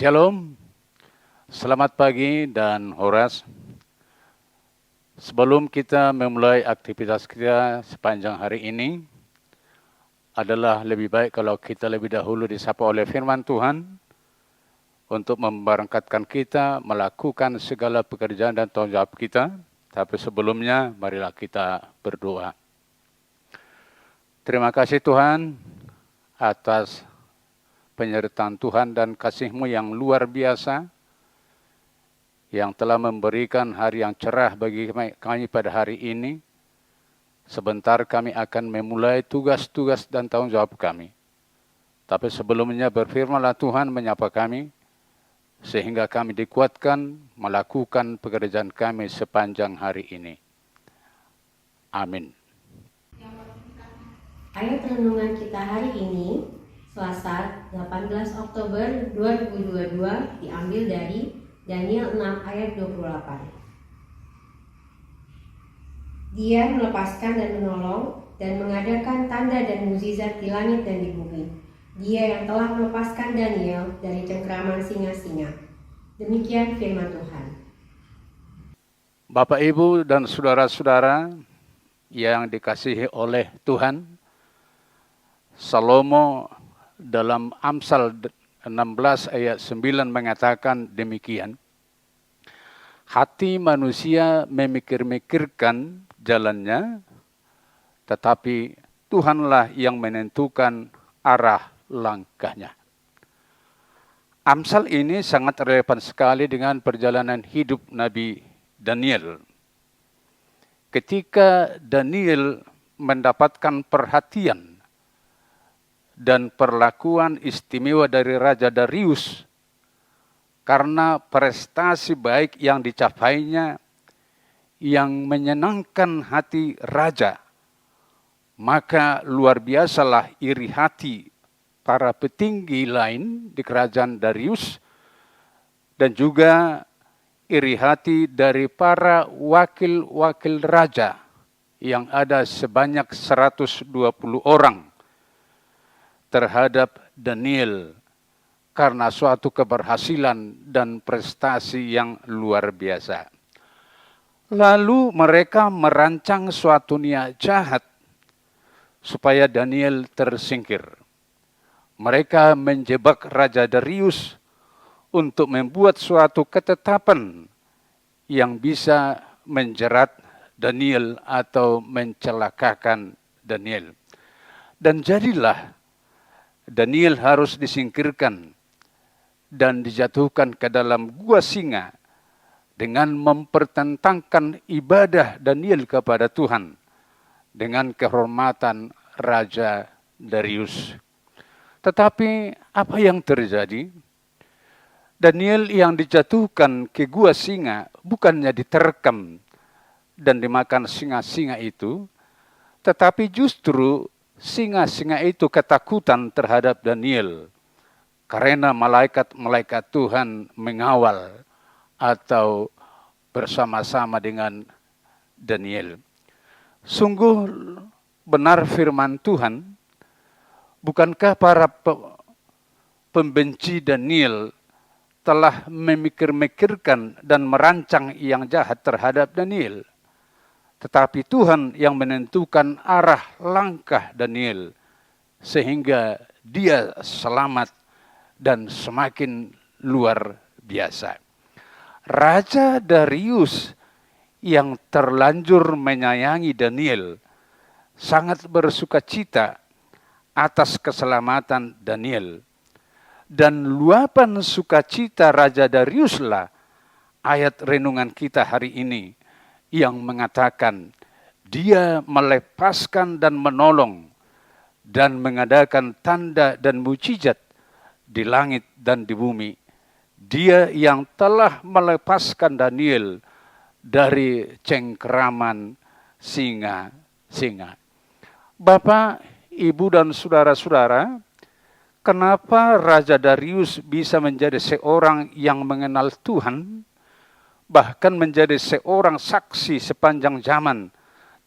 Shalom, selamat pagi dan horas. Sebelum kita memulai aktivitas kita sepanjang hari ini, adalah lebih baik kalau kita lebih dahulu disapa oleh firman Tuhan untuk memberangkatkan kita melakukan segala pekerjaan dan tanggung jawab kita. Tapi sebelumnya, marilah kita berdoa. Terima kasih Tuhan atas penyertaan Tuhan dan kasih-Mu yang luar biasa, yang telah memberikan hari yang cerah bagi kami pada hari ini. Sebentar kami akan memulai tugas-tugas dan tanggung jawab kami. Tapi sebelumnya berfirmanlah Tuhan menyapa kami, sehingga kami dikuatkan melakukan pekerjaan kami sepanjang hari ini. Amin. Ayat renungan kita hari ini, Selasa 18 Oktober 2022, diambil dari Daniel 6 ayat 28. Dia melepaskan dan menolong dan mengadakan tanda dan mukjizat di langit dan di bumi. Dia yang telah melepaskan Daniel dari cengkraman singa-singa. Demikian firman Tuhan. Bapak, Ibu, dan saudara-saudara yang dikasihi oleh Tuhan, Salomo dalam Amsal 16 ayat 9 mengatakan demikian. Hati manusia memikir-mikirkan jalannya, tetapi Tuhanlah yang menentukan arah langkahnya. Amsal ini sangat relevan sekali dengan perjalanan hidup Nabi Daniel. Ketika Daniel mendapatkan perhatian dan perlakuan istimewa dari Raja Darius karena prestasi baik yang dicapainya yang menyenangkan hati raja, maka luar biasalah iri hati para petinggi lain di kerajaan Darius dan juga iri hati dari para wakil-wakil raja yang ada sebanyak 120 orang terhadap Daniel karena suatu keberhasilan dan prestasi yang luar biasa. Lalu mereka merancang suatu niat jahat supaya Daniel tersingkir. Mereka menjebak Raja Darius untuk membuat suatu ketetapan yang bisa menjerat Daniel atau mencelakakan Daniel. Dan jadilah Daniel harus disingkirkan dan dijatuhkan ke dalam gua singa dengan mempertentangkan ibadah Daniel kepada Tuhan dengan kehormatan Raja Darius. Tetapi apa yang terjadi? Daniel yang dijatuhkan ke gua singa bukannya diterkam dan dimakan singa-singa itu, tetapi justru singa-singa itu ketakutan terhadap Daniel karena malaikat-malaikat Tuhan mengawal atau bersama-sama dengan Daniel. Sungguh benar firman Tuhan, bukankah para pembenci Daniel telah memikir-mikirkan dan merancang yang jahat terhadap Daniel? Tetapi Tuhan yang menentukan arah langkah Daniel sehingga dia selamat dan semakin luar biasa. Raja Darius yang terlanjur menyayangi Daniel sangat bersukacita atas keselamatan Daniel. Dan luapan sukacita Raja Dariuslah ayat renungan kita hari ini yang mengatakan dia melepaskan dan menolong dan mengadakan tanda dan mujizat di langit dan di bumi. Dia yang telah melepaskan Daniel dari cengkeraman singa-singa. Bapak, Ibu, dan saudara-saudara, kenapa Raja Darius bisa menjadi seorang yang mengenal Tuhan, bahkan menjadi seorang saksi sepanjang zaman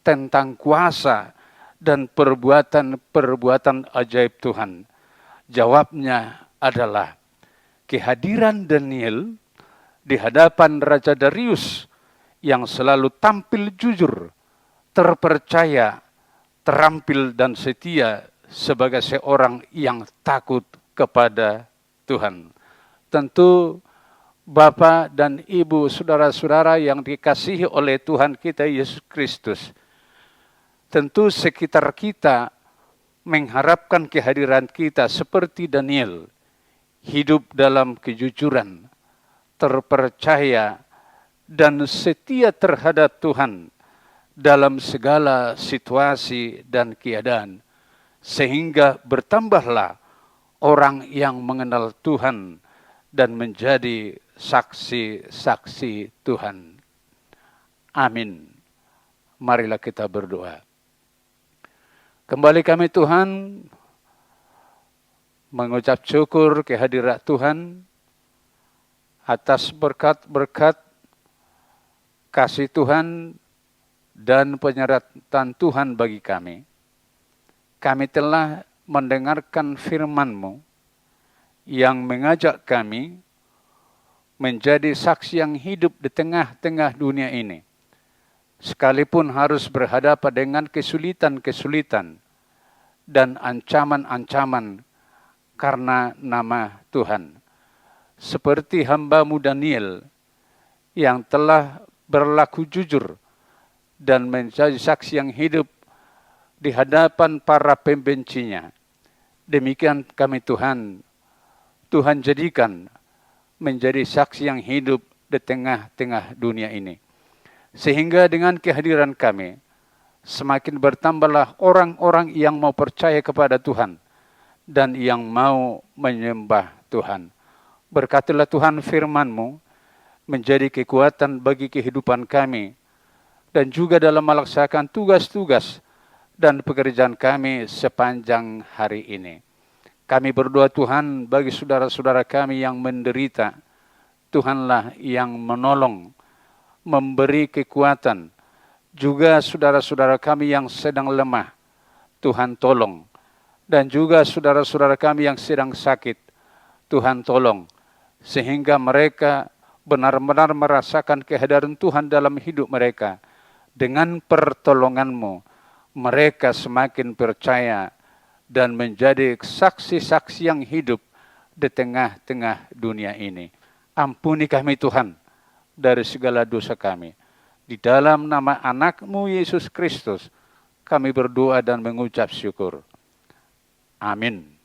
tentang kuasa dan perbuatan ajaib Tuhan? Jawabnya adalah kehadiran Daniel di hadapan Raja Darius yang selalu tampil jujur, terpercaya, terampil dan setia sebagai seorang yang takut kepada Tuhan. Tentu Bapak dan Ibu, saudara-saudara yang dikasihi oleh Tuhan kita Yesus Kristus, tentu sekitar kita mengharapkan kehadiran kita seperti Daniel, hidup dalam kejujuran, terpercaya, dan setia terhadap Tuhan dalam segala situasi dan keadaan, sehingga bertambahlah orang yang mengenal Tuhan dan menjadi saksi-saksi Tuhan. Amin. Marilah kita berdoa. Kembali kami Tuhan mengucap syukur kehadirat Tuhan atas berkat-berkat kasih Tuhan dan penyertaan Tuhan bagi kami. Kami telah mendengarkan firman-Mu yang mengajak kami menjadi saksi yang hidup di tengah-tengah dunia ini. Sekalipun harus berhadapan dengan kesulitan-kesulitan dan ancaman-ancaman karena nama Tuhan. Seperti hamba-Mu Daniel yang telah berlaku jujur dan menjadi saksi yang hidup di hadapan para pembencinya. Demikian kami Tuhan jadikan menjadi saksi yang hidup di tengah-tengah dunia ini. Sehingga dengan kehadiran kami, semakin bertambahlah orang-orang yang mau percaya kepada Tuhan dan yang mau menyembah Tuhan. Berkatilah Tuhan firman-Mu menjadi kekuatan bagi kehidupan kami, dan juga dalam melaksanakan tugas-tugas dan pekerjaan kami sepanjang hari ini. Kami berdoa Tuhan bagi saudara-saudara kami yang menderita, Tuhanlah yang menolong, memberi kekuatan. Juga saudara-saudara kami yang sedang lemah, Tuhan tolong. Dan juga saudara-saudara kami yang sedang sakit, Tuhan tolong. Sehingga mereka benar-benar merasakan kehadiran Tuhan dalam hidup mereka. Dengan pertolongan-Mu, mereka semakin percaya dan menjadi saksi-saksi yang hidup di tengah-tengah dunia ini. Ampuni kami Tuhan dari segala dosa kami. Di dalam nama anak-Mu Yesus Kristus, kami berdoa dan mengucap syukur. Amin.